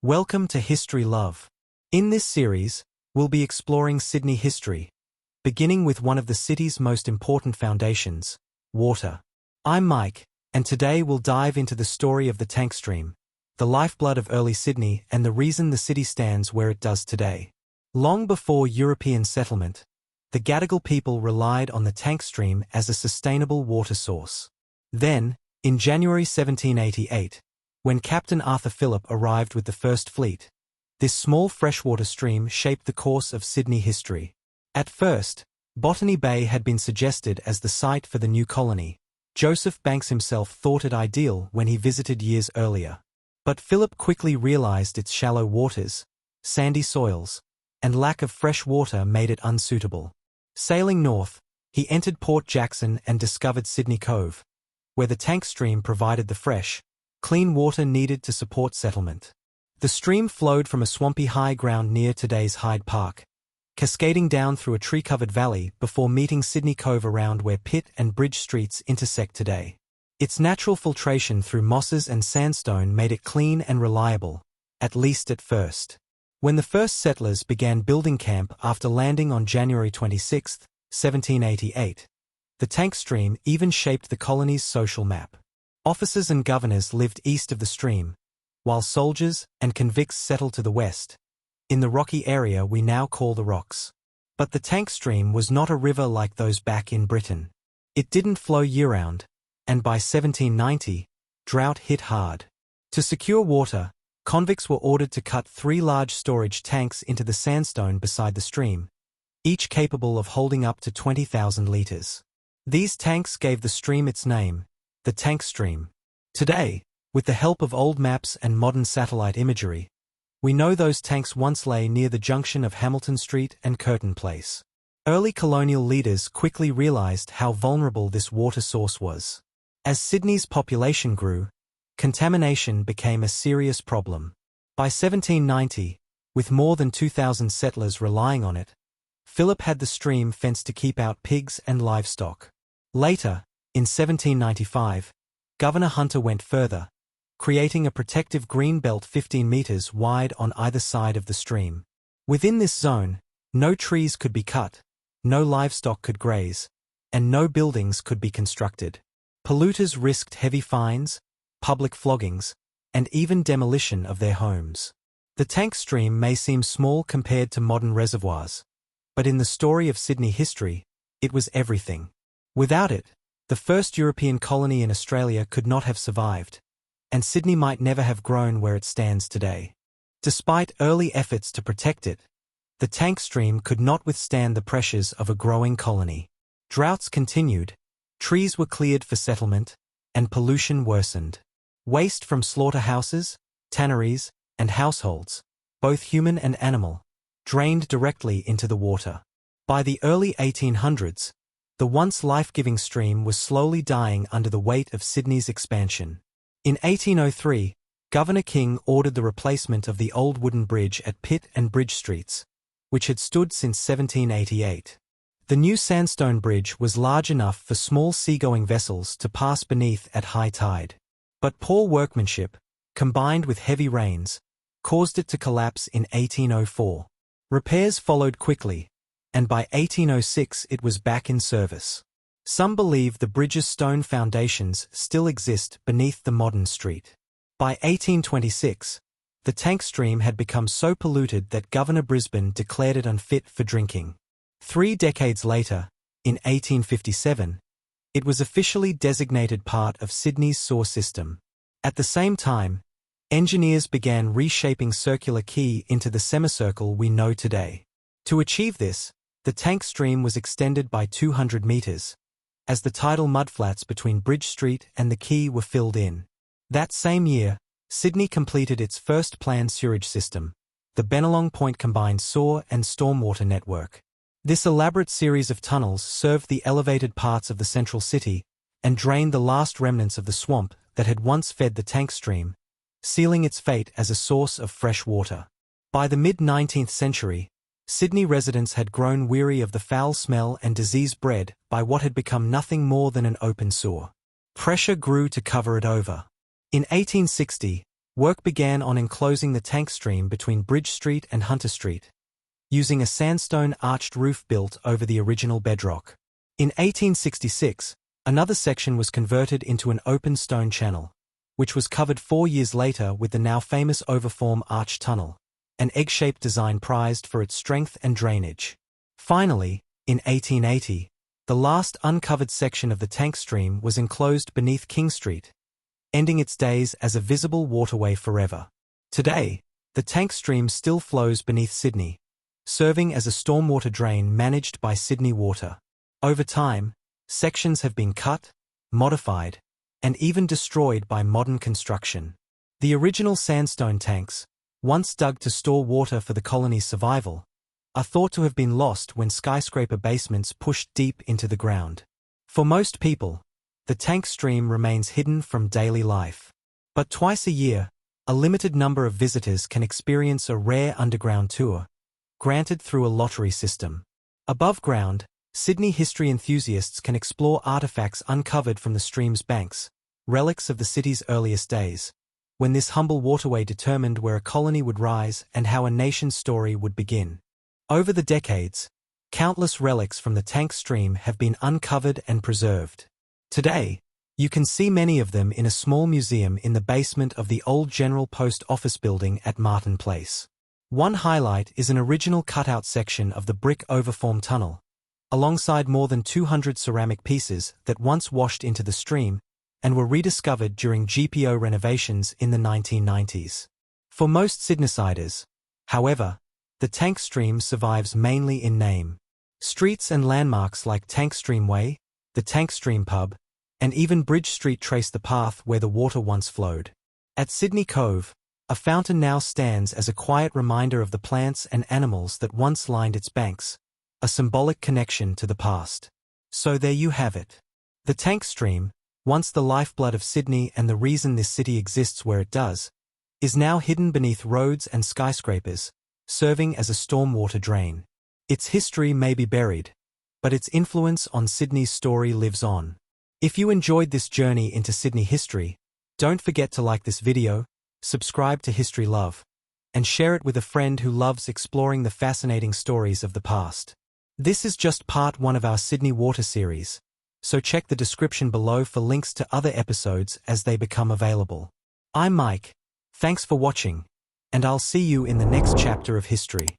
Welcome to History Love. In this series, we'll be exploring Sydney history, beginning with one of the city's most important foundations, water. I'm Mike, and today we'll dive into the story of the tank stream, the lifeblood of early Sydney and the reason the city stands where it does today. Long before European settlement, the Gadigal people relied on the tank stream as a sustainable water source. Then, in January 1788, when Captain Arthur Phillip arrived with the first fleet, this small freshwater stream shaped the course of Sydney history. At first, Botany Bay had been suggested as the site for the new colony. Joseph Banks himself thought it ideal when he visited years earlier. But Phillip quickly realized its shallow waters, sandy soils, and lack of fresh water made it unsuitable. Sailing north, he entered Port Jackson and discovered Sydney Cove, where the tank stream provided the fresh, clean water needed to support settlement. The stream flowed from a swampy high ground near today's Hyde Park, cascading down through a tree-covered valley before meeting Sydney Cove around where Pitt and Bridge Streets intersect today. Its natural filtration through mosses and sandstone made it clean and reliable, at least at first. When the first settlers began building camp after landing on January 26, 1788, the tank stream even shaped the colony's social map. Officers and governors lived east of the stream, while soldiers and convicts settled to the west, in the rocky area we now call the Rocks. But the tank stream was not a river like those back in Britain. It didn't flow year-round, and by 1790, drought hit hard. To secure water, convicts were ordered to cut 3 large storage tanks into the sandstone beside the stream, each capable of holding up to 20,000 litres. These tanks gave the stream its name, the tank stream. Today, with the help of old maps and modern satellite imagery, we know those tanks once lay near the junction of Hamilton Street and Curtin Place. Early colonial leaders quickly realized how vulnerable this water source was. As Sydney's population grew, contamination became a serious problem. By 1790, with more than 2,000 settlers relying on it, Phillip had the stream fenced to keep out pigs and livestock. Later, in 1795, Governor Hunter went further, creating a protective green belt 15 meters wide on either side of the stream. Within this zone, no trees could be cut, no livestock could graze, and no buildings could be constructed. Polluters risked heavy fines, public floggings, and even demolition of their homes. The tank stream may seem small compared to modern reservoirs, but in the story of Sydney history, it was everything. Without it, the first European colony in Australia could not have survived, and Sydney might never have grown where it stands today. Despite early efforts to protect it, the tank stream could not withstand the pressures of a growing colony. Droughts continued, trees were cleared for settlement, and pollution worsened. Waste from slaughterhouses, tanneries, and households, both human and animal, drained directly into the water. By the early 1800s, the once life-giving stream was slowly dying under the weight of Sydney's expansion. In 1803, Governor King ordered the replacement of the old wooden bridge at Pitt and Bridge Streets, which had stood since 1788. The new sandstone bridge was large enough for small seagoing vessels to pass beneath at high tide. But poor workmanship, combined with heavy rains, caused it to collapse in 1804. Repairs followed quickly, and by 1806 it was back in service. Some believe the bridge's stone foundations still exist beneath the modern street. By 1826, the tank stream had become so polluted that Governor Brisbane declared it unfit for drinking. 3 decades later, in 1857, it was officially designated part of Sydney's sewer system. At the same time, engineers began reshaping Circular Quay into the semicircle we know today. To achieve this, the tank stream was extended by 200 meters, as the tidal mudflats between Bridge Street and the quay were filled in. That same year, Sydney completed its first planned sewerage system, the Bennelong Point Combined Sewer and Stormwater Network. This elaborate series of tunnels served the elevated parts of the central city and drained the last remnants of the swamp that had once fed the tank stream, sealing its fate as a source of fresh water. By the mid-19th century, Sydney residents had grown weary of the foul smell and disease bred by what had become nothing more than an open sewer. Pressure grew to cover it over. In 1860, Work began on enclosing the tank stream between Bridge Street and Hunter Street, using a sandstone arched roof built over the original bedrock. In 1866, another section was converted into an open stone channel, which was covered 4 years later with the now famous overform arch tunnel, an egg-shaped design prized for its strength and drainage. Finally, in 1880, the last uncovered section of the tank stream was enclosed beneath King Street, ending its days as a visible waterway forever. Today, the tank stream still flows beneath Sydney, serving as a stormwater drain managed by Sydney Water. Over time, sections have been cut, modified, and even destroyed by modern construction. The original sandstone tanks, once dug to store water for the colony's survival, are thought to have been lost when skyscraper basements pushed deep into the ground. For most people, the tank stream remains hidden from daily life. But twice a year, a limited number of visitors can experience a rare underground tour, granted through a lottery system. Above ground, Sydney history enthusiasts can explore artifacts uncovered from the stream's banks, relics of the city's earliest days, when this humble waterway determined where a colony would rise and how a nation's story would begin. Over the decades, countless relics from the tank stream have been uncovered and preserved. Today, you can see many of them in a small museum in the basement of the old General Post Office building at Martin Place. One highlight is an original cutout section of the brick overform tunnel, alongside more than 200 ceramic pieces that once washed into the stream and were rediscovered during GPO renovations in the 1990s. For most Sydneysiders, however, the tank stream survives mainly in name. Streets and landmarks like Tank Stream Way, the Tank Stream Pub, and even Bridge Street trace the path where the water once flowed. At Sydney Cove, a fountain now stands as a quiet reminder of the plants and animals that once lined its banks, a symbolic connection to the past. So there you have it. The tank stream, once the lifeblood of Sydney and the reason this city exists where it does, is now hidden beneath roads and skyscrapers, serving as a stormwater drain. Its history may be buried, but its influence on Sydney's story lives on. If you enjoyed this journey into Sydney history, don't forget to like this video, subscribe to History Love, and share it with a friend who loves exploring the fascinating stories of the past. This is just part 1 of our Sydney Water series, so check the description below for links to other episodes as they become available. I'm Mike, thanks for watching, and I'll see you in the next chapter of history.